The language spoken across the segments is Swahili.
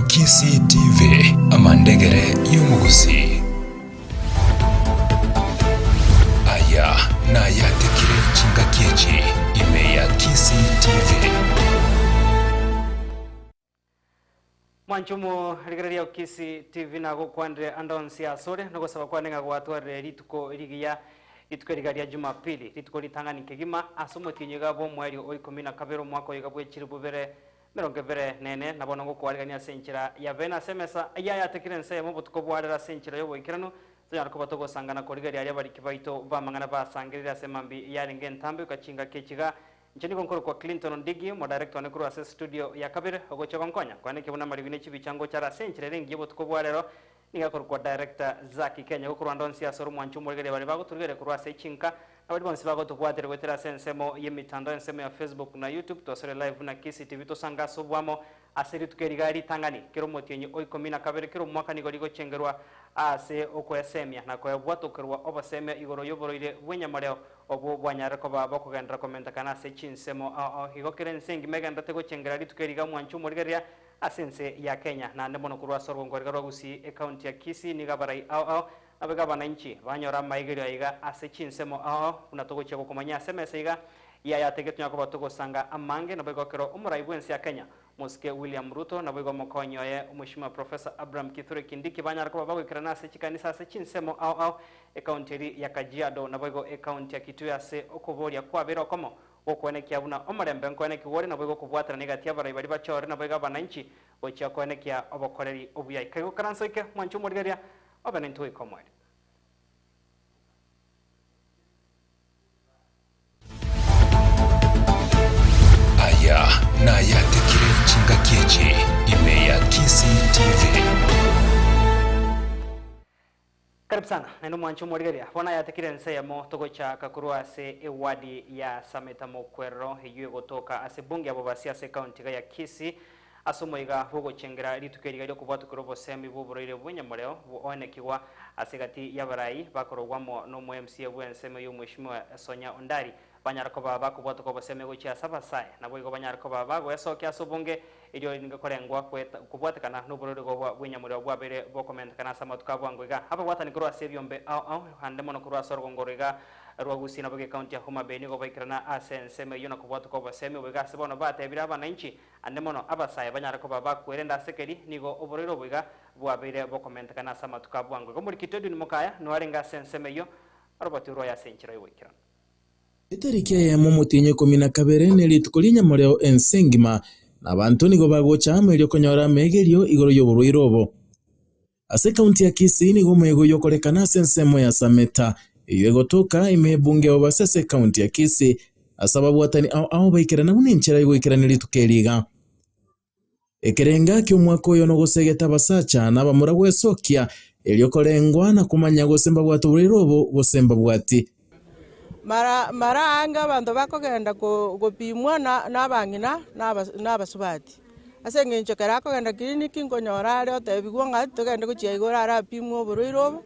Kisii TV amandegere y'umuguzi. Aya na Ayatekire Ensa Eyemo Kisii TV. Mwanchumu rigararia Kisii TV na gukwandire andonsi asore no gusaba kwanenga gwatware rituko rigiya rituko rigaria Jumapili rituko litangani kigima asomotinyiga bo mweri o 12 mwaka yigabwe chiribubere merongevere nene nabona gukwarigania senchira ya vena semesa Ayatekire Ensa Eyemo butuko bwarera senchira yo boikirano zanyara ko batogo sangana ko rigaria ya bariki baito bamangana basangirira semambi yaringe ntambe ukachinga kechiga nchini konkoro kwa Clinton Ondigi mo director ne kuru studio ya kabire ogocha konkonya kwane kibona maribine chibichango chara senchire rengi botuko bwarero ninga kwa director Zaki Kenya ko Rwandonsi asoro mwanchu morigere bari bago turigere kurwa sechinka abadi bonsi bago tukwatere wetera sensemo yemitando ensemo ya Facebook na YouTube tosore live na Kisii TV tosanga sobwamo aseri tukerigari tangani kero motienye oikomina kabere kero mwaka nigorigo chengerwa ase okwesemia na kwa bwato kerwa obasemia igoro yoboroire bwenya mareo obo bwanyara ko baba ko gendra komenta kana sechinsemo higokere nsengi meganda tego chengerari tukeriga mwanchu morigere asense ya Kenya na ndemono kurwa sorgo ngorigaro gusi account ya Kisii nigabarai abega bananchi banyora maigero aiga asechinsemo unatogoche gukomanya semesa iga ya Ayatekire nyako batogo sanga amange na bego kero umuraibwensi ya Kenya Moske William Ruto na bego mokonyo ye umushima Professor Abraham Kithure Kindiki banyara ko bago kirana sechikanisa sechinsemo account ya Kajiado na bego account ya Kitui se okoboria kwa bero komo okwene kiabuna omorembe nkwene kiwori na bego kubwatana negatia barai bari bachore na bego bananchi ocha kwene kia obokoreri obuya ikago karansoike mwanchu morigeria obenentu ikomwe. Aya na Ayatekire Ensa Eyemo Kisii TV. Karibu sana, neno mwanchu morigeria. Wana Ayatekire Ensa Eyemo togocha kakurua se ewadi ya Sameta Mokwero hiyo gotoka ase bunge abo basiase county ya Kisii asomoiga hugo chengera litukeriga ryo kubwatu kurobo semi buboroire bw'Enyamureo buonekirwa asigati yabarai bakorogwamo no mu MCA bw'enseme y'umwishimwa Sonya Ondari banyara ko baba kubwatu ko boseme gocha sabasaye nabo igo banyara ko baba go yasoke asobunge iryo ningakorengwa kubwatikana no borore go bw'Enyamureo bwabere bo comment kana samatuka bwangwiga haba watani kurwa sebyombe hande mono kurwa sorgo ngoriga rwagusi na bage county ya Homa Bay nigo baikirana asenseme yona kubwatu ko boseme bwiga sebono batebira abananchi ande mono abasaye banyara ko baba kwerenda sekeri nigo oborero bwiga bwabere bo comment kana samatuka bwangwiga muri kitodu ni mukaya no arenga senseme yo arobati ro ya senchira yoikirana Ayatekire Eyemo mutinye 12 nelituko ly'Enyamureo ensengima nabantu nigo bagocha amelyo konyora megerio igoro y'oburwire obo ase county ya Kisii nigo mwego yokorekana sensemo ya Sameta iyo gotoka imebunge obasese county ya Kisii asaba bwatani baikirana bunenchera igwikirana lituko eliga ekerenga ky'omwaka oyo no gosegeta basacha nabamura gwesokia elyokorengwa na kumanya gosemba bwatu burwire obo gosemba bwati mara anga abantu bakogenda gupimwa n'abangina n'abasubati ase ngencho kera kogenda kliniki nkonyora ari otebigwa ngati togende guchia igora arapimwa oburwire obo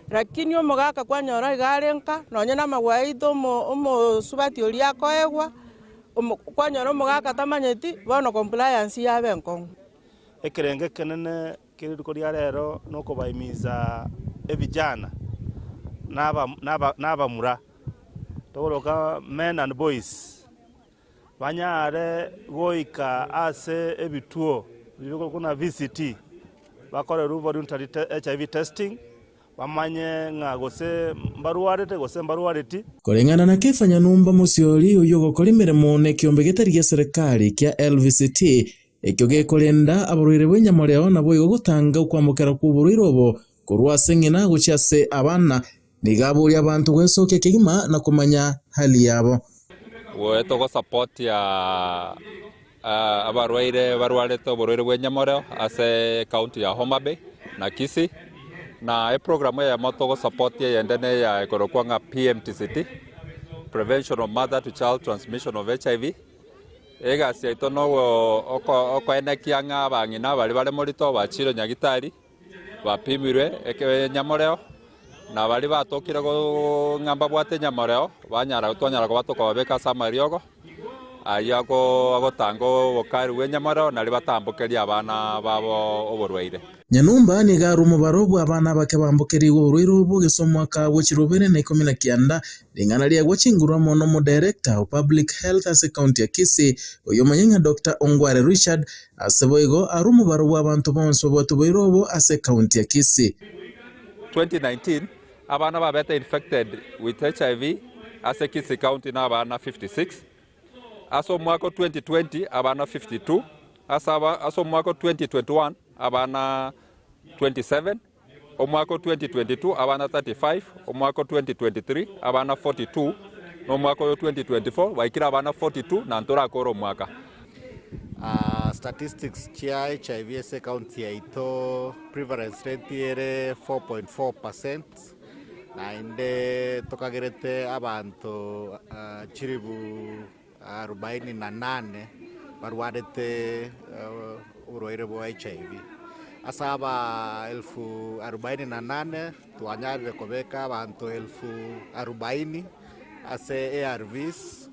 lakini omogaka kwanyora igarenka nonye namagwaito omusubati oli akoegwa kwanyora omogaka tamanyeti bono compliance yabe nkongo ekerenge kenene kiriko lyarero nokobaimiza ebijana n'abamura togoroka men and boys banyare goika ase ebituo bibiko kuna VCT bakore voluntary HIV testing bamanye nga gose mbaruareti korengana na kefanya numba musiori uyo gokora imirimo ne kiombe getari gya serikali kya LVCT ekyo gekorenda aburwire bw'Enyamureo nabo igo gutanga ukwamukira ku burwire obo kurwa sengina gucyase abana nigaburi abantu gwesoke kigima na kumanya hali yabo weto go support ya abarwaire barwarete oburwire bw'Enyamureo ase county ya Homa Bay na Kisii na program ya moto go support ya endene ya ikorokwanga PMTCT prevention of mother to child transmission of HIV ega siaito no oko enekianga bangina bali morito bachiro nyagitari bapimirwe Enyamureo na bali batokire go ngamba bwate Enyamureo banyara twanyara ko batoko babeka samariogo ago tango wokari wenyamoro na libatambukeria abana babo oborwaire. Nyanumba ni garu mubaro bwa abana bake bambukeri oborwaire obo gesomwaka bw'ekirobere na 19 lingana lya gwachingurwa mono mu director of public health ase county ya Kisii oyo manyenga Dr. Ongware Richard aseboigo aru mubaro bwa abantu bonso bwatuboire obo ase county ya Kisii. 2019 abana babeta infected with HIV ase Kisii county na abana 56. Aso mwaka 2020 abana 52. Aso mwaka 2021 abana 27, omwaka 2022 abana 35, omwaka 2023 abana 42, omwaka 2024 waikira abana 42 na ntora koro mwaka. Statistics chia HIV ase county yaito prevalence rate ere 4.4% na inde tokagerete abantu chiribu 48 barwarete uburwaire bwa HIV. Asaba 48,000 tuanyarire kubeka abantu 40,000 ase ARVs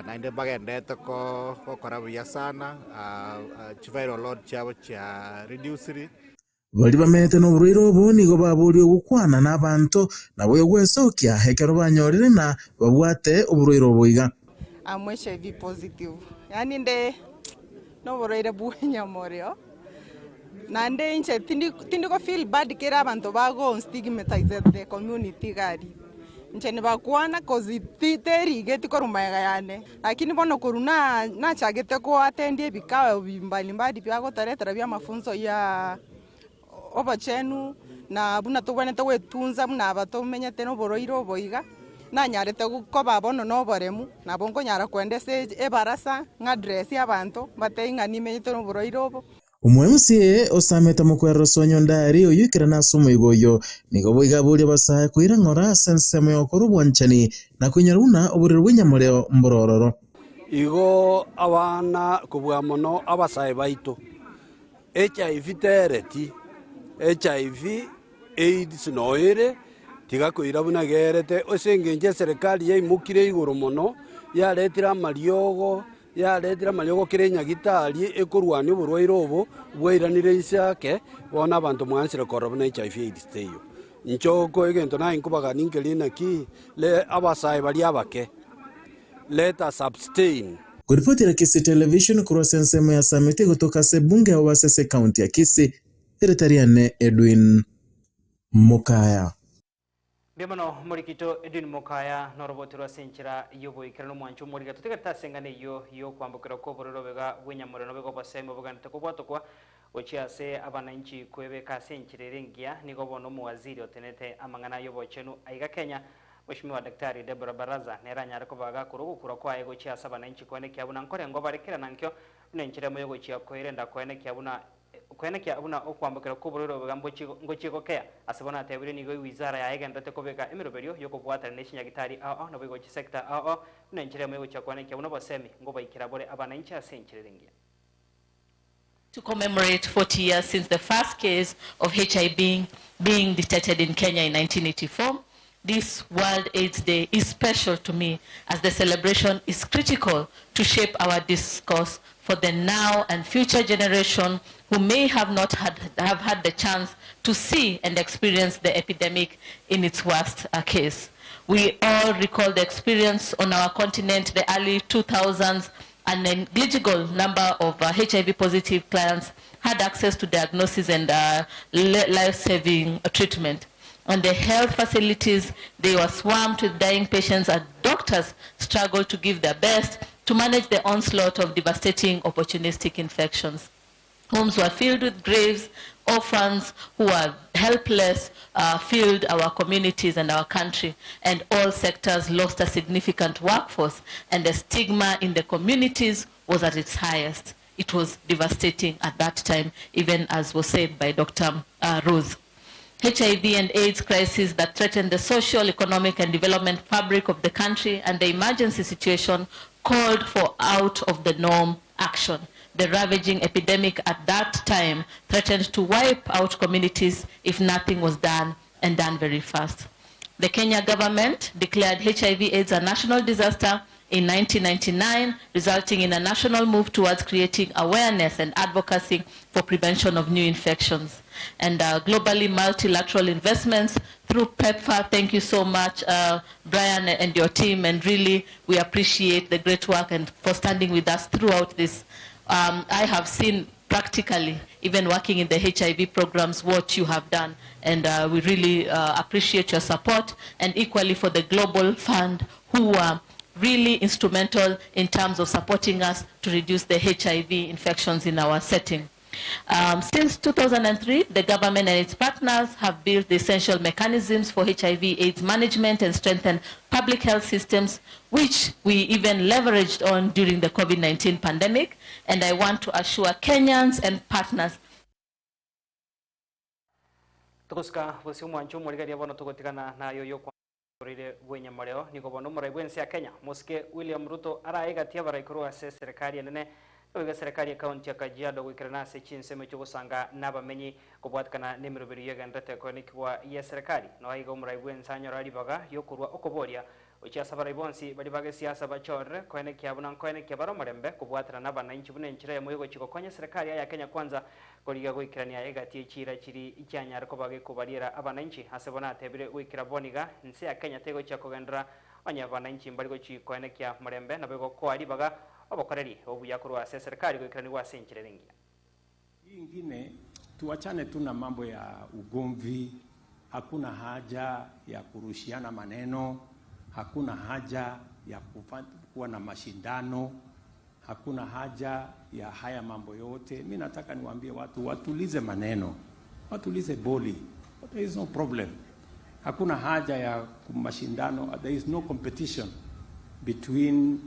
na inde bagendete ko korabuya sana chiviral load chabo cha reduceri bali bamete no burwaire obo nigo babulio gukwana n'abantu nabo yogwesokia hekero banyorire na babwate oburwaire oboiga. I'm HIV positive. Yani nde no burwaire bw'enyamoreo. Nande inche tindiko feel bad kera abantu bago stigmatize the community gari. Inche ne bakwana cause titeri geti korumaga yane. Lakini bono kuruna na chagete ko atendie bikao mbalimbali byago taretera bya mafunzo ya obachenu na buna tubone wetunza muna abato menyete no boroiro boiga. Na nyarete ko babono no boremu na bongo nyara kwendese ebarasa nga dress y'abantu bateinga nimenyete no boroiro bo. Umwemusie osameta mukwero sonyo ndari oyukira nasumo igoyo nigo boiga buri basa kwira ngora sensemo yokoro bwanchani na kunyaruna oburiro bw'inyamureo mborororo igo abana kubwa mono abasaye baito HIV tereti HIV AIDS noire tiga kuira buna gerete osengenje serikali yaimukire iguru mono yaretira mariogo kirenya gitari ekurwani oburwaire obo bwairanire isake bona abantu mwansire korobo na HIV AIDS teyo nchoko egento na inkubaga ninkelina ki le abasaye bali abake let us abstain. Kuripotira Kisii television kura sensemo ya samiti kutoka sebunge ya Wasese county ya Kisii Eritariane Edwin Mukaya. Bimano murikito Edwin Mukaya norobotirwa senchira yobo ikirano mwanchu murika tutegata sengane yo kwambukira ko bororo bega bw'inyamure no bego basemo buganda ko bwatokwa ochiase abananchi kwebeka senchirerengia nigo bono muwaziri otenete amangana yobo chenu aiga Kenya Mheshimiwa Daktari Deborah Baraza neranya ko baga kurugukura kwa ego chiase abananchi kwene kyabuna nkore ngo barekera nankyo nenchire mo yogo chia koirenda kwene kyabuna abuna okwambukira ko bororo bega ngochiko kea asibona atebire nigo wizara ya ega ndate kobeka emiroberio yoko bwata neshinya gitari no bego chi sector nenchire mo yogo chia kwene kyabuna bosemi ngo bayikira bore abananchi asenchirerengia to commemorate 40 years since the first case of HIV being detected in Kenya in 1984. This World AIDS Day is special to me as the celebration is critical to shape our discourse for the now and future generation who may have not had the chance to see and experience the epidemic in its worst case. We all recall the experience on our continent, the early 2000s, a negligible number of HIV-positive clients had access to diagnosis and life-saving treatment. On the health facilities, they were swamped with dying patients and doctors struggled to give their best to manage the onslaught of devastating opportunistic infections. Homes were filled with graves, orphans who were helpless filled our communities and our country, and all sectors lost a significant workforce, and the stigma in the communities was at its highest. It was devastating at that time, even as was said by Dr. Rose. HIV and AIDS crisis that threatened the social, economic, and development fabric of the country, and the emergency situation called for out-of-the-norm action. The ravaging epidemic at that time threatened to wipe out communities if nothing was done, and done very fast. The Kenya government declared HIV/AIDS a national disaster in 1999, resulting in a national move towards creating awareness and advocacy for prevention of new infections. And globally multilateral investments through PEPFAR. Thank you so much, Brian and your team, and really we appreciate the great work and for standing with us throughout this. I have seen practically, even working in the HIV programs, what you have done, and we really appreciate your support, and equally for the Global Fund, who are really instrumental in terms of supporting us to reduce the HIV infections in our setting. Since 2003, the government and its partners have built the essential mechanisms for HIV/AIDS management and strengthened public health systems, which we even leveraged on during the COVID-19 pandemic. And I want to assure Kenyans and partners. Tukuska busimu anchu murigaria bono tugotikana na yoyo kwa rire wenya mareo niko bono muraibwensi ya Kenya muske William Ruto araega tia baraikuru ase serikali nene oiga serikali ya kaunti ya Kajiado gwikirana se chinseme cyo gusanga nabamenyi kubwatkana nemirubiri yegandate ko nikwa ya serikali no aiga umuraibwensi anyora ribaga yokurwa okoboria ucha sabaraibonsi bali bage siasa bachore koene kyabuna koene kyabaro marembe kubwatana nabananchi bunenchire moyego chiko konye serikali ya Kenya kwanza koriga gwikirania egati chira chiri icyanya ariko bage kubarira abananchi hasebona tebire gwikira boniga nse ya Kenya tego cyakogendra anya abananchi mbali go chiko ene kya marembe nabego ko ari baga obokoreri obuyakuru wa serikali gwikirani wa senchire rengia ingine tuachane tu na mambo ya ugomvi. Hakuna haja ya kurushiana maneno, hakuna haja ya kuwa na mashindano, hakuna haja ya haya mambo yote. Mimi nataka niwaambie watu watulize maneno, watulize boli. There is no problem. Hakuna haja ya mashindano. There is no competition between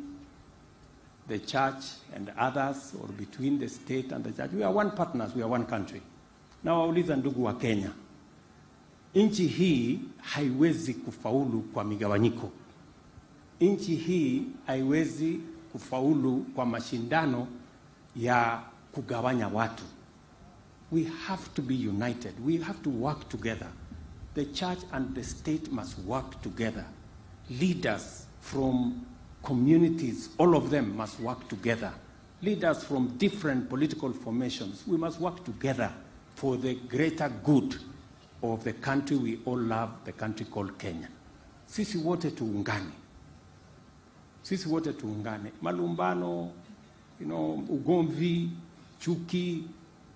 the church and others, or between the state and the church. We are one partners, we are one country. Na wauliza ndugu wa Kenya, nchi hii haiwezi kufaulu kwa migawanyiko. Nchi hii haiwezi kufaulu kwa mashindano ya kugawanya watu. We have to be united. We have to work together. The church and the state must work together. Leaders from communities, all of them must work together. Leaders from different political formations, we must work together for the greater good of the country we all love, the country called Kenya. Sisi wote tuungane. Sisi wote tuungane. Malumbano, ugomvi, chuki,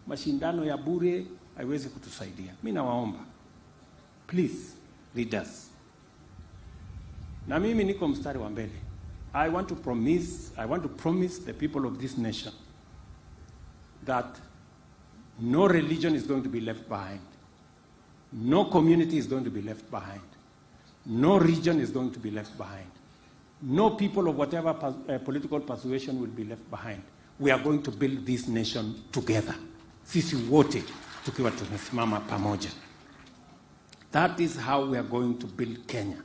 mashindano ya bure haiwezi kutusaidia. Mimi nawaomba, please, leaders. Na mimi niko mstari wa mbele. I want to promise the people of this nation that no religion is going to be left behind. No community is going to be left behind. No region is going to be left behind. No people of whatever political persuasion will be left behind. We are going to build this nation together. Sisi wote tukiwa tumesimama pamoja. That is how we are going to build Kenya.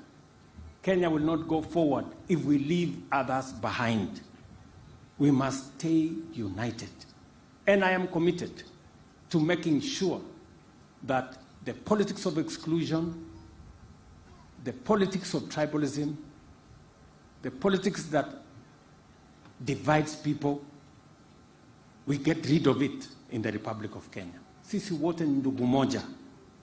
Kenya will not go forward if we leave others behind. We must stay united. And I am committed to making sure that the politics of exclusion, the politics of tribalism, the politics that divides people, we get rid of it in the Republic of Kenya. Sisi wote ni ndugu moja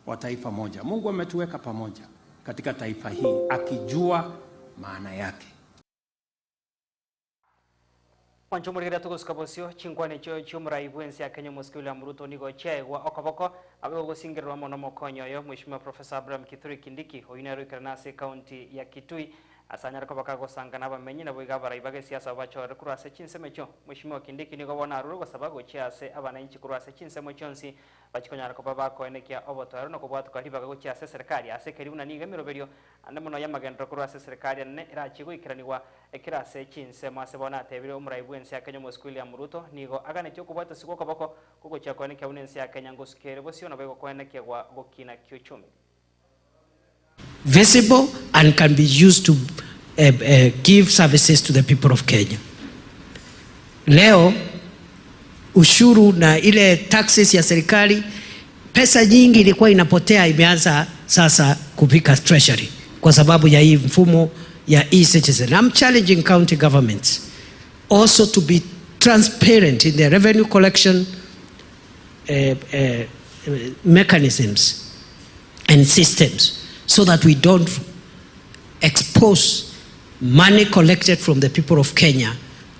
wa taifa moja. Mungu ametuweka pamoja katika taifa hii akijua maana yake. Wanchumurira tukuskabosio chingwane chumuraibwensi ya Kenya muskuli ya Ruto nigo chegwa okaboko abego gusingirwa mono mokonyoyo Mheshimiwa Professor Abraham Kithure Kindiki oyinero Karanase County ya Kitui asanyara ko bakago sangana bamenyi nabo igabara ibage siasa bachore kurase chinseme cyo Mheshimiwa Kindiki nigo bona ruro go sabago chiase abananchi kurase chinseme cyonsi bachikonyara ko babako enekia obotoro no kubwatu kalibaga go chiase serikali ase keribuna niga miroberio andamuno yamagendro kurase serikali ne irachigo ikiraniwa ekirase chinseme ase bona tebire umuraibwensi ya Kenya muskuli ya Ruto nigo agane cyo kubwatu siko kabako kugo chako enekia unensi ya Kenya ngosikere bosio no bego ko enekia gwa gokina kiuchumi visible and can be used to give services to the people of Kenya. Leo ushuru na ile taxes ya serikali, pesa nyingi ilikuwa inapotea, imeanza sasa kupika treasury kwa sababu ya hii mfumo ya e-citizen. I'm challenging county governments also to be transparent in their revenue collection mechanisms and systems, so that we don't expose money collected from the people of Kenya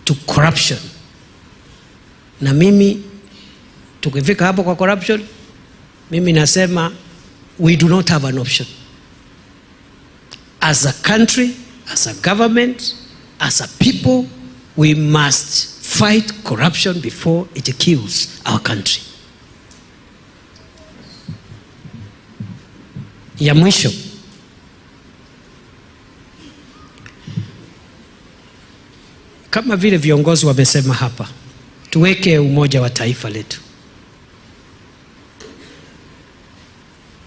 to corruption. Na mimi tukifika hapo kwa corruption, mimi nasema we do not have an option. As a country, as a government, as a people, we must fight corruption before it kills our country. Ya mwisho, kama vile viongozi wamesema hapa, tuweke umoja wa taifa letu.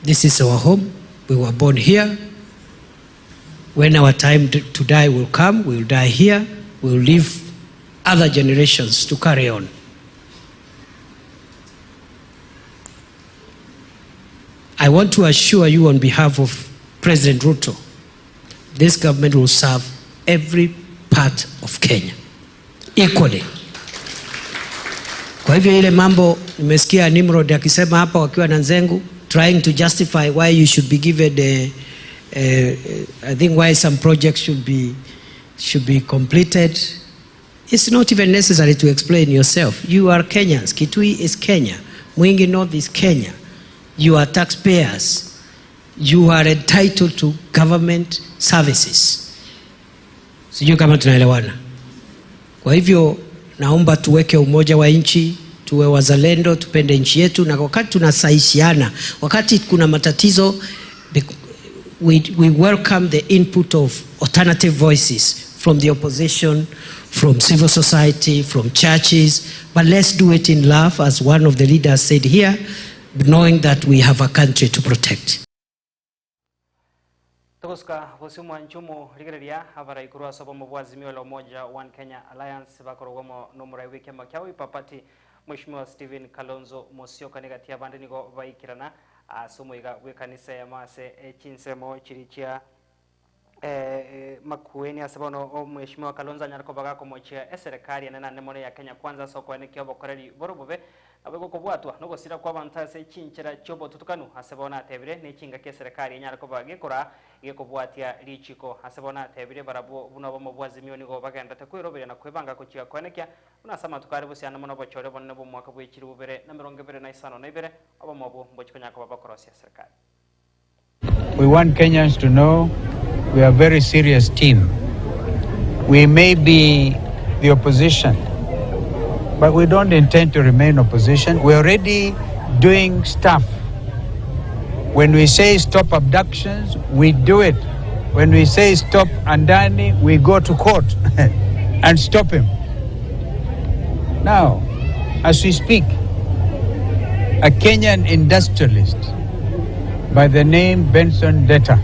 This is our home. We were born here. When our time to die will come, we will die here. We will leave other generations to carry on. I want to assure you on behalf of President Ruto, this government will serve every part of Kenya equally. Kwa hivyo ile mambo nimesikia Nimrod akisema hapa wakiwa na Nzengu, trying to justify why you should be given I think why some projects should be completed. It's not even necessary to explain yourself. You are Kenyans. Kitui is Kenya. Mwingi North is Kenya. You are taxpayers. You are entitled to government services. Sijui kama tunaelewana. Kwa hivyo naomba tuweke umoja wa nchi, tuwe wazalendo, tupende nchi yetu, na wakati tunasaishiana, wakati kuna matatizo, we welcome the input of alternative voices from the opposition, from civil society, from churches, but let's do it in love, as one of the leaders said here, knowing that we have a country to protect. Tukuska vusimu nchumu ligereria habara ikurua sobo mubwazimio la umoja One Kenya Alliance bakorogomo nomura wiki makiawi papati Mheshimiwa Stephen Kalonzo Musyoka negatia bandi nigo baikirana asumuiga wekanisa ya mase chinsemo chirichia makueni asabono Mheshimiwa Kalonzo anyarako bagako mochia serikali nena nemone ya Kenya kwanza soko ne kyobo koreri borobobe abego kubwatwa nugo sira kwa bantase chinchira chobo tutukanu asabona tebire ne chinga ke serikali nyarako bagekora gekobwatia lichiko asabona tebire barabo buno bo mubwazimio nigo bagenda takwirobere na kwebanga kuchia kwanekya unasama tukari busiana mono bochore bonne bo mwaka bwechiri bubere na 25 na ibere abo mobo mbochikonya ko babakorosia serikali. We want Kenyans to know we are a very serious team. We may be the opposition, but we don't intend to remain opposition. We're already doing stuff. When we say stop abductions, we do it. When we say stop Andani, we go to court and stop him. Now, as we speak, a Kenyan industrialist by the name Benson Detta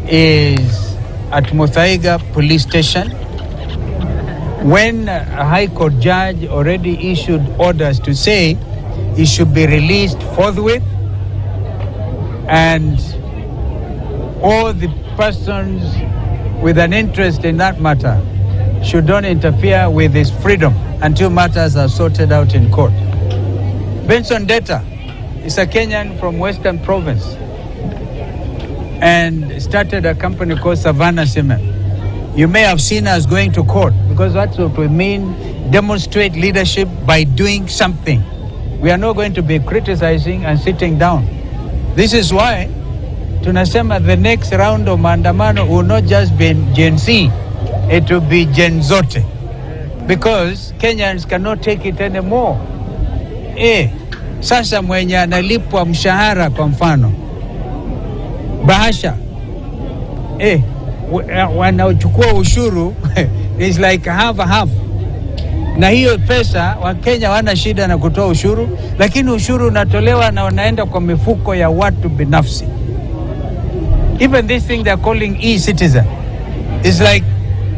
is at Muthaiga police station when a high court judge already issued orders to say he should be released forthwith, and all the persons with an interest in that matter should not interfere with his freedom until matters are sorted out in court. Benson Detta is a Kenyan from Western Province and started a company called Savannah Cement. You may have seen us going to court because that's what we mean, demonstrate leadership by doing something. We are not going to be criticizing and sitting down. This is why tunasema the next round of maandamano will not just be Gen Z, it will be Gen Zote, because Kenyans cannot take it anymore. Sasa mwenye analipwa mshahara kwa mfano bahasha wanaochukua ushuru is like half a half, na hiyo pesa Wakenya wana shida na kutoa ushuru, lakini ushuru unatolewa na unaenda kwa mifuko ya watu binafsi. Even this thing they're calling e-citizen is like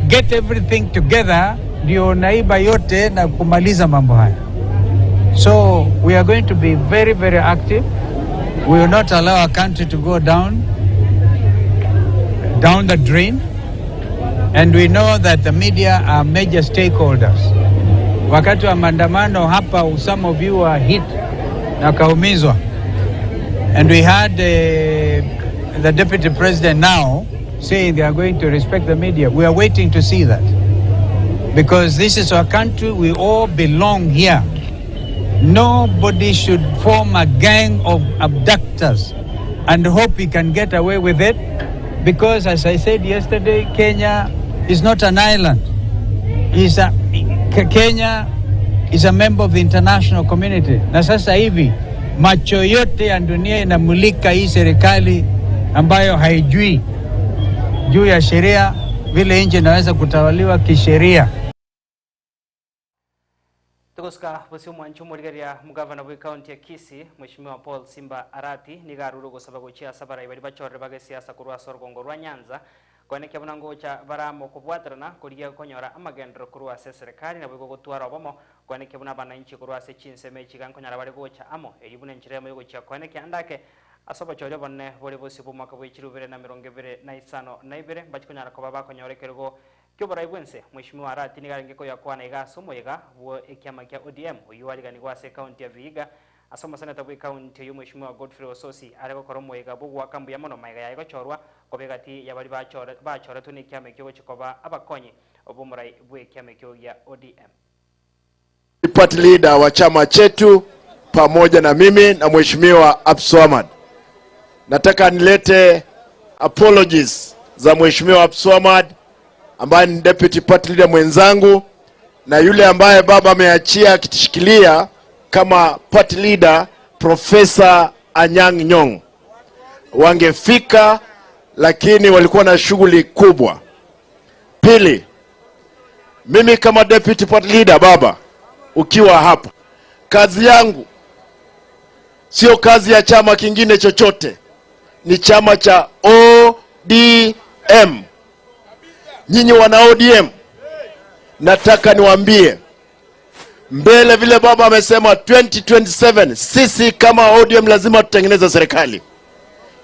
get everything together ndio naiba yote na kumaliza mambo haya. So we are going to be very, very active. We will not allow our country to go down the drain. And we know that the media are major stakeholders. Wakati wa maandamano hapa, some of you are hit na kaumizwa. And we had the deputy president now saying they are going to respect the media. We are waiting to see that. Because this is our country, we all belong here. Nobody should form a gang of abductors and hope he can get away with it. Because as I said yesterday, Kenya is not an island. Kenya is a member of the international community. Na sasa hivi macho yote ya dunia inamulika hii serikali ambayo haijui juu ya sheria vile nchi inaweza kutawaliwa kisheria. Tukoska basi mwanchu murigaria mugavana wa county ya Kisii Mheshimiwa Paul Simba Arati ni garuru gusaba gucia sabara ibari bachore bage siasa kurwa sorgongo rwa Nyanza kwaneke bunango cha baramo kubwatrana kuriya konyora amagendro kurwa serikali na bwo gutwara obomo kwaneke buna bananchi kurwa se chinseme chigankonyara bari gocha amo eribune nchire mu gocha kwaneke andake asoba chore bonne bori bosi bu mwaka bw'ikirubire na 2022 bachikonyara ko babakonyorekergo Kyobora ibwense Mheshimiwa Arati nigarengeko yakwana igaso moyega wo ekyama kya ODM oyuwaligani gwase county ya Vihiga asoma senata bwe county yu Mheshimiwa Godfrey Ososi areko koro moyega bugwa kambu ya mono maiga yago chorwa kobegati yabali bachora tuni kyama kyo chikoba abakonyi obumurai bwe kyama kyo ya ODM. Party leader wa chama chetu pamoja na mimi na Mheshimiwa Absu Ahmad. Nataka nilete apologies za Mheshimiwa Absu Ahmad ambaye ni deputy party leader mwenzangu na yule ambaye baba ameachia akitishikilia kama party leader Professor Anyang' Nyong'o. Wangefika lakini walikuwa na shughuli kubwa. Pili, mimi kama deputy party leader baba ukiwa hapa, kazi yangu sio kazi ya chama kingine chochote, ni chama cha ODM. Nyinyi wana ODM, nataka niwaambie mbele vile baba amesema 2027 sisi kama ODM lazima tutengeneze serikali.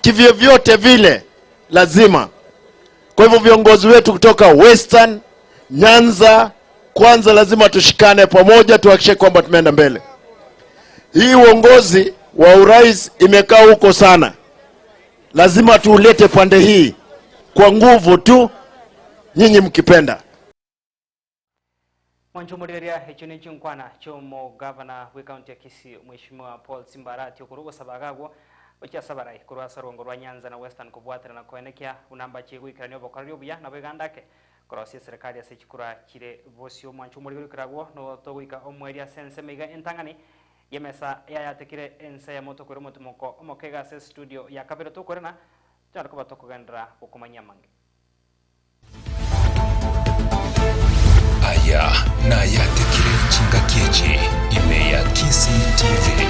Kivyo vyote vile lazima. Kwa hivyo viongozi wetu kutoka Western, Nyanza, kwanza lazima tushikane pamoja tuhakikishe kwamba tumeenda mbele. Hii uongozi wa urais imekaa huko sana. Lazima tuulete pande hii kwa nguvu tu. Nyinyi mkipenda. Mwancho murigaria hechuni chinkwana chomo governor wa county ya Kisii Mheshimiwa Paul Simba Arati okurugo sabagagwo ocha sabarai kurwa sorgongo rwa Nyanza na Western kubwatira na koenekya unamba chigwikirania obokorrio buya na begandake korosia serikali ase chikura kire bosio mwancho murigaria kiragwo no togwika omweria sense meiga entangani yemesa Ayatekire Ensa Eyemo tokore motumoko omokega ase studio ya kabero tokorena tara ko batokogandra okumanya mange. Aya na Ayatekire Ensa Eyemo ya Kisii TV.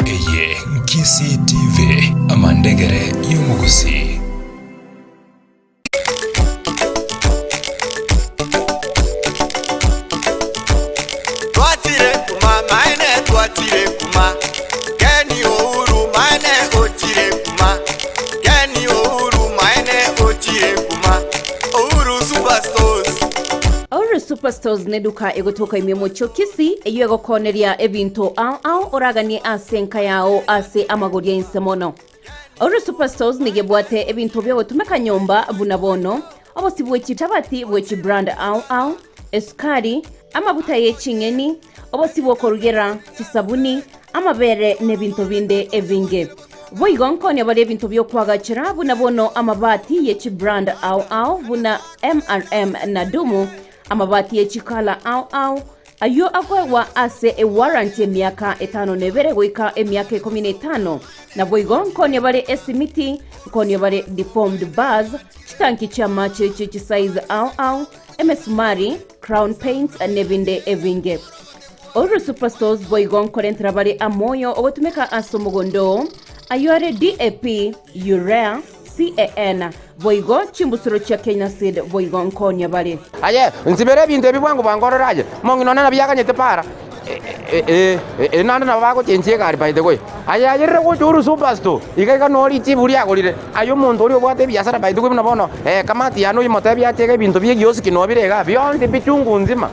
Eye Kisii TV amandegere y'umuguzi. Twatire kuma maine twatire kuma Keni uhuru maine otire kuma Keni uhuru maine otire kuma Uhuru Superstores. Uhuru Superstores neduka egotoka imemo chokisi eyo egokoneria ebinto au oragani asenka yao ase amagoria insemono. Uhuru Superstores nigebwate ebinto byo tumeka nyomba bunabono obosibwe chitabati bwe brand au eskari amabuta y'ekingeni obosibwe korugera kisabuni amabere nebinto binde evinge boigonko ne bale ebinto byo kwagachira bunabono amabati y'eki brand au buna MRM na dumu amabati y'ekikala au ayo akwewa ase e warranty emyaka 5 nebere goika emyaka 15 na boigonko ne bale esimiti konye bale deformed bars chitanki cha mache chichi size au emesumari crown paints nebinde evinge. Uhuru Superstores boigon korentra bale amoyo ogotumeka asomogondo ayore DAP urea CAN boigo chimbusuro cha Kenya Seed boigon konya bale aye nzibere binde bibwangu bangororaje mongino na byaganye tepara nanda na bako chenje kari by the way aya yere ko juru superstore iga nori chiburi agorire ayo muntu uri obwate biashara by the way nabono kamati yano imotebi atege bintu bye gyosi kinobire ga bionde bichungu nzima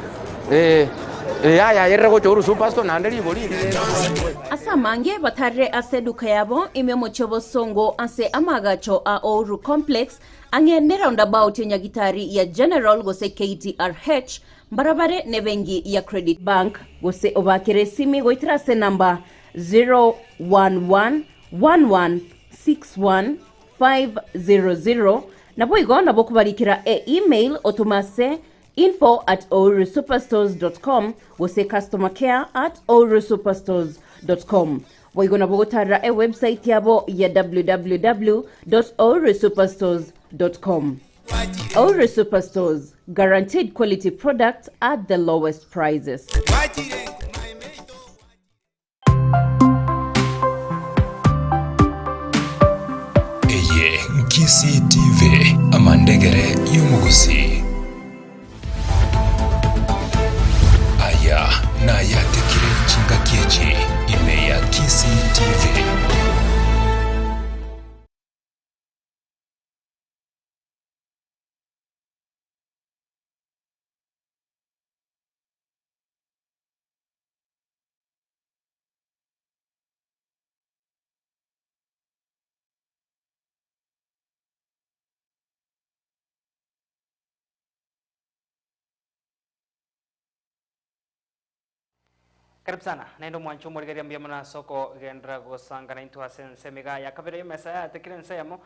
aya yere ko juru superstore nanderi bori asa mange batare ase duka yabo imemo chobo songo ase amagacho a Ouru complex angende roundabout ya gitari ya General gose KTRH barabare ne bengi ya Credit Bank gose obakire simi goitira se namba 01111615500 nabo igona bokubarikira email otumase info@ourusuperstores.com gose customer care@ourusuperstores.com boigona bogotara website yabo ya www.ourusuperstores.com. Ouru Superstores, guaranteed quality products at the lowest prices. Eye Kisii TV amandegere y'umuguzi. Aya na Ayatekire Ensa Eyemo imeya Kisii TV. Karibu sana naendo mwancho murigaria mbiyamana soko gendra gosangana into hasen semiga ya kabere mesa ya Ayatekire Ensa Eyemo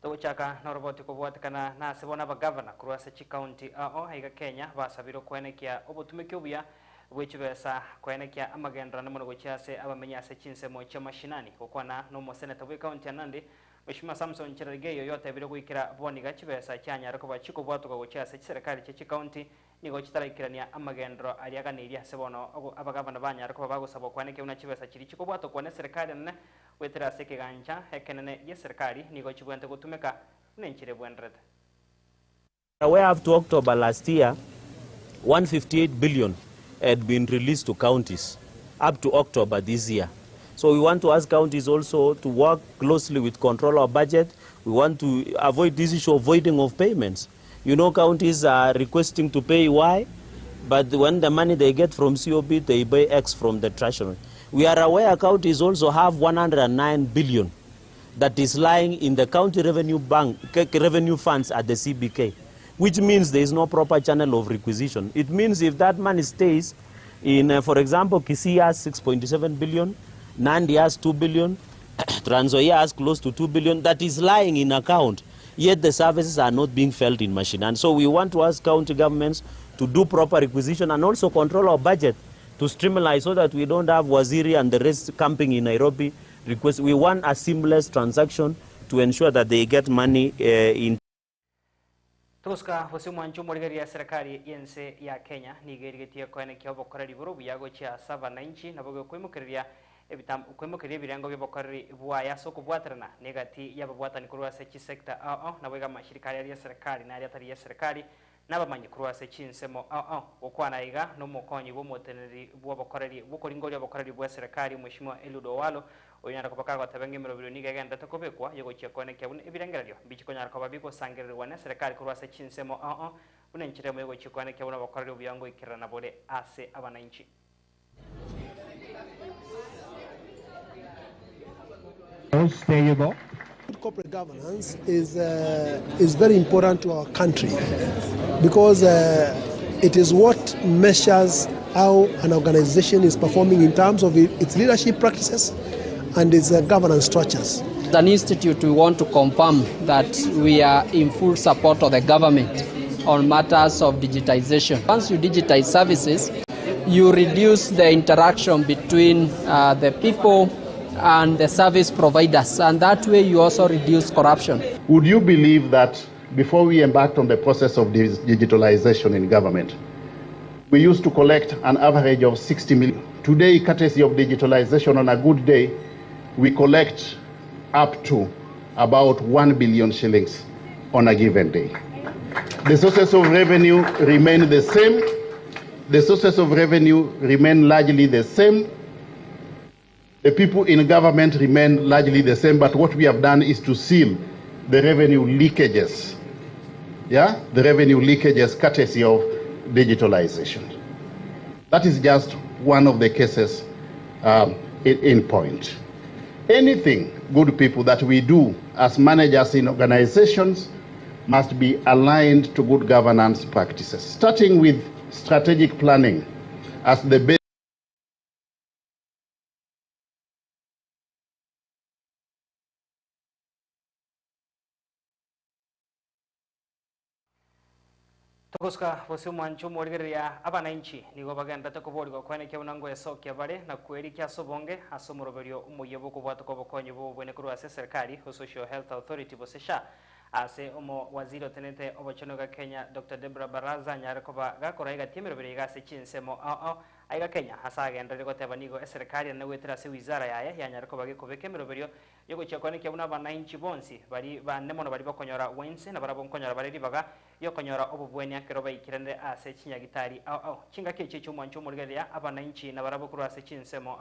tochaka na roboti kubwatikana na sebona ba governor kurwase chi county higa Kenya basabiro kwenekia obutumike obuya bwechibesa kwenekia amagendra namuno gochase abamenya se chinsemo cha mashinani kokwana no mo senator we county Nandi Mheshimiwa Samson Cherargei yote biro gwikira boniga chibesa cyanya ariko bachiko bwatuka gochase serikali chi county nigo chitarakirania amagendro aliaganiria sebono abagabana banya ariko bagusaba kwaneke una chibesa chiri chiko bwato kwane serikali ne wetera seke ganja hekenene ye serikali nigo chibwente gutumeka nenchire bwendrete. Aware up to October last year 158 billion had been released to counties up to October this year. So we want to ask counties also to work closely with control of budget. We want to avoid this issue of voiding of payments. You know, counties are requesting to pay Y, but when the money they get from COB, they pay X from the treasury. We are aware counties also have 109 billion that is lying in the county revenue funds at the CBK, which means there is no proper channel of requisition. It means if that money stays in, for example, Kisii has 6.7 billion, Nandi has 2 billion, Trans Nzoia has close to 2 billion, that is lying in account, yet the services are not being felt in machine. And so we want to ask county governments to do proper requisition and also control our budget to streamline so that we don't have Waziri and the rest camping in Nairobi. We want a seamless transaction to ensure that they get money in. Tuska wasimu anchu morigaria ya serikali yense ya Kenya nigerigetia kwa ene kihobo korari burubu yago chia saba na inchi na bogo kwimukiria kwimukiria birengo byobokorari bwaya soko bwaterana negati yababwatani kurwase chi sector na bwega mashirika ya serikali na yatari ya serikali n'abamanyi kurwase chinsemo okwana iga no mukonyi bo moteneri bwobokorari bukoringo lyobokorari bwa serikali Mheshimiwa Eludo Walo oyana kopaka gwatabenge mirobiro niga genda takobekwa yego chekone kyabune ebirengeryo bichikonya ko babiko sangirirwa na serikali kurwase chinsemo unenchiremo yego chekone kyabune bokorari byango ikirana bole ase abananchi. Good corporate governance is very important to our country because it is what measures how an organization is performing in terms of its leadership practices and its governance structures. As an institute, we want to confirm that we are in full support of the government on matters of digitization. Once you digitize services, you reduce the interaction between the people and the service providers, and that way you also reduce corruption. Would you believe that before we embarked on the process of digitalization in government, we used to collect an average of 60 million. Today, courtesy of digitalization, on a good day, we collect up to about 1 billion shillings on a given day. The sources of revenue remain the same, The sources of revenue remain largely the same. The people in government remain largely the same, but what we have done is to seal the revenue leakages. Yeah, the revenue leakages courtesy of digitalization. That is just one of the cases in point. Anything, good people, that we do as managers in organizations must be aligned to good governance practices, starting with strategic planning as the base. Tokoska vosi mwanchu morigeria abananchi nigo bagenda takoborigo kwane ke unango esokia bare na kweri kya sobonge asomoroberio umuyebo kubwato kobokonye bo bwene kuru ase serikali ho Social Health Authority bosesha ase omo waziri otenete obochonoga Kenya Dr. Deborah Baraza nyarekoba gakora igatemerobere gase chinsemo aiga Kenya hasagenda rigoteba nigo serikali na wetera se wizara ya nyarekoba gekobeke meroberio yogo chakwane ke una bananchi bonsi bari banemono bari bakonyora wense na barabo nkonyora bari baga yokonyora obubweni akeroba ikirende ase chinyagitari chinga keche cy'umwancu murigeria abananchi na barabo kuru ase chinsemo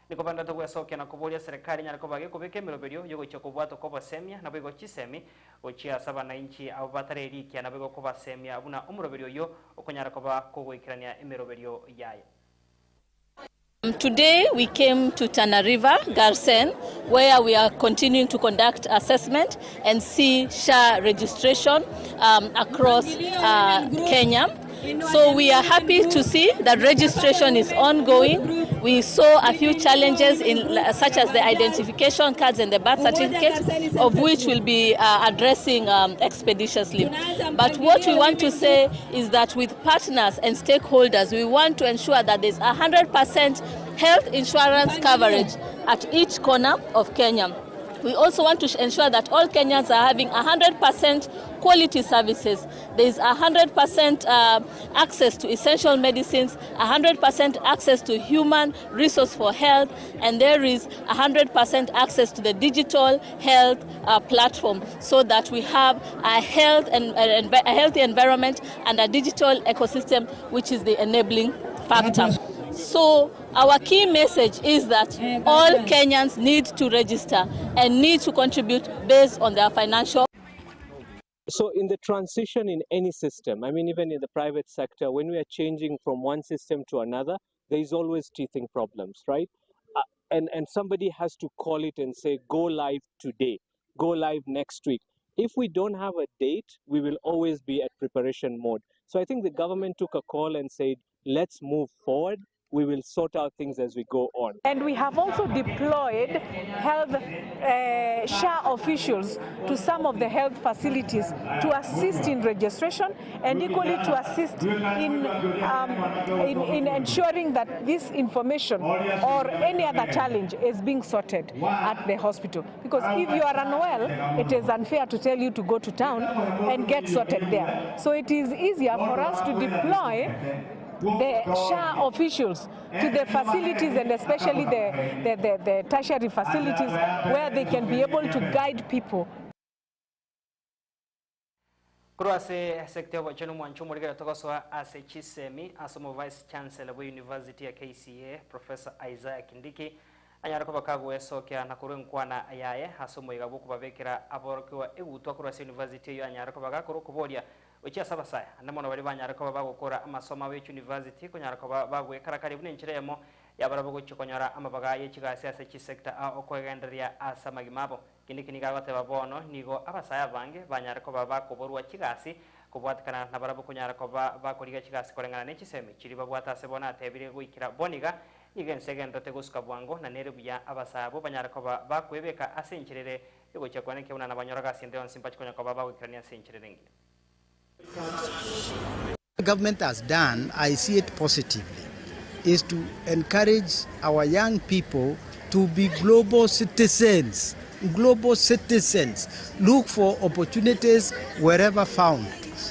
niko banda to gwesoke na kubolia serikali nyarako bage kubeke meroberio yogo cyokubwato ko basemya na bego chisemi ochia sabananchi abo batareriki na bego ko basemya abuna umuroberio yo okonyarako ba kugwikirania emeroberio yaye. Today we came to Tana River, Garsen, where we are continuing to conduct assessment and see SHA registration across Kenya. So we are happy to see that registration is ongoing. We saw a few challenges such as the identification cards and the birth certificate, of which we'll be addressing expeditiously. But what we want to say is that with partners and stakeholders, we want to ensure that there's 100% health insurance coverage at each corner of Kenya. We also want to ensure that all Kenyans are having 100% quality services. There is 100% access to essential medicines, 100% access to human resource for health, and there is 100% access to the digital health platform, so that we have a healthy environment and a digital ecosystem, which is the enabling factor. So our key message is that all Kenyans need to register and need to contribute based on their financial. So in the transition in any system, I mean, even in the private sector, when we are changing from one system to another, there is always teething problems, right? And somebody has to call it and say, go live today, go live next week. If we don't have a date, we will always be at preparation mode. So I think the government took a call and said, let's move forward. We will sort out things as we go on. And we have also deployed health SHA officials to some of the health facilities to assist in registration and equally to assist in ensuring that this information or any other challenge is being sorted at the hospital. Because if you are unwell, it is unfair to tell you to go to town and get sorted there. So it is easier for us to deploy the SHA officials to the facilities, and especially the tertiary facilities, where they can be able to guide people. Kurase sekte wa chenu mwanchu murigera tokoswa ase chisemi asomo vice chancellor wa university ya KCA Professor Ayatekire anyara ko bakago esokya na kurenkwana ayaye asomo igabuku babekera aborokiwa egutwa kurase university yo anyara ko bagakoro kubolia ocha sabasaya namono bali banyara ko bagokora amasomo we university kunyara ko bagwe karakari bunenchiremo yabarabogo chikonyora amabaga yechigase ase chisekta okwegenderia asamagimabo kini gabate babono nigo abasaya bange banyara ko bakoborwa chigasi kubwatikana na barabo kunyara ko bakoriga chigasi korengana nechisemi chiri babwata sebona tebire guikira boniga igen segendo teguska bwango na nerebuya abasabo banyara ko bakwebeka asenchirere yugo chakwane keuna na banyoraga sinde on simpachi konya ko babawikirania asenchirere ngire. The government has done, I see it positively, is to encourage our young people to be global citizens. Global citizens. Look for opportunities wherever found.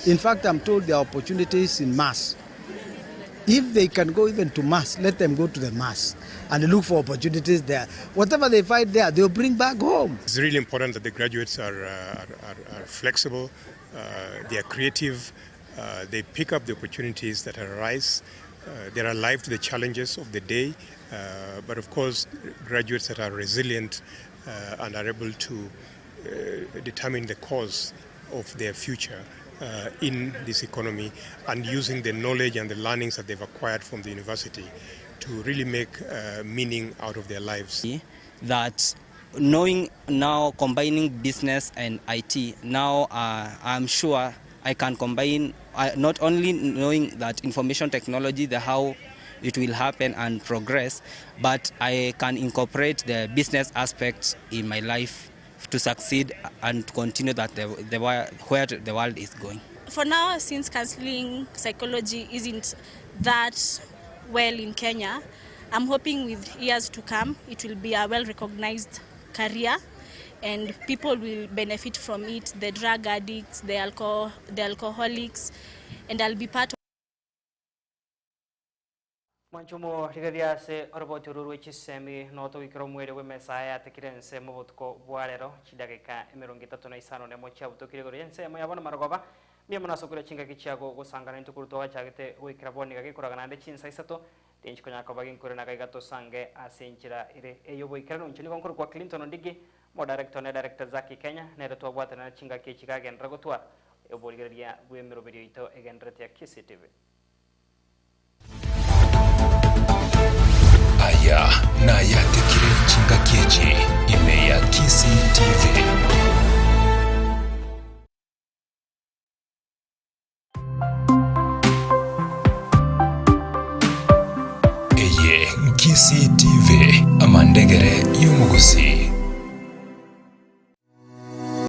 In fact, I'm told there are opportunities in Mars. If they can go even to Mars, let them go to the Mars and look for opportunities there. Whatever they find there, they'll bring back home. It's really important that the graduates are flexible, they are creative, They pick up the opportunities that arise. They're alive to the challenges of the day, but of course, graduates that are resilient and are able to determine the course of their future in this economy, and using the knowledge and the learnings that they've acquired from the university to really make meaning out of their lives. That knowing now, combining business and IT, now I'm sure I can combine not only knowing that information technology, the how it will happen and progress, but I can incorporate the business aspects in my life to succeed and to continue that where the world is going. For now, since counseling psychology isn't that well in Kenya, I'm hoping with years to come it will be a well-recognized career and people will benefit from it, the drug addicts, the alcoholics, and I'll be part of Manchumo rigadia se orbotururu chisemi noto ikromwere we mesaya tekirense mobotko bwarero chidageka emerongi 35 ne mocha butokire gorense mayabona marogoba miamona sokure chinga kichago gusangana ntukuruto wachagete wikiraboni gagikoragana nde chinsa isato tenchiko nyako bagin kurena gaigato sange asenchira ire eyobo ikrano nchini konkuru kwa Clinton Ondigi mo director Zaki Kenya nere to bwata na chinga kichikage ndragotwa eyobo rigadia gwemero video ito egenrete ya Kisii TV. Aya na Ayatekire Ensa Eyemo ya Kisii TV. Kisii TV amandegere y'umugosi.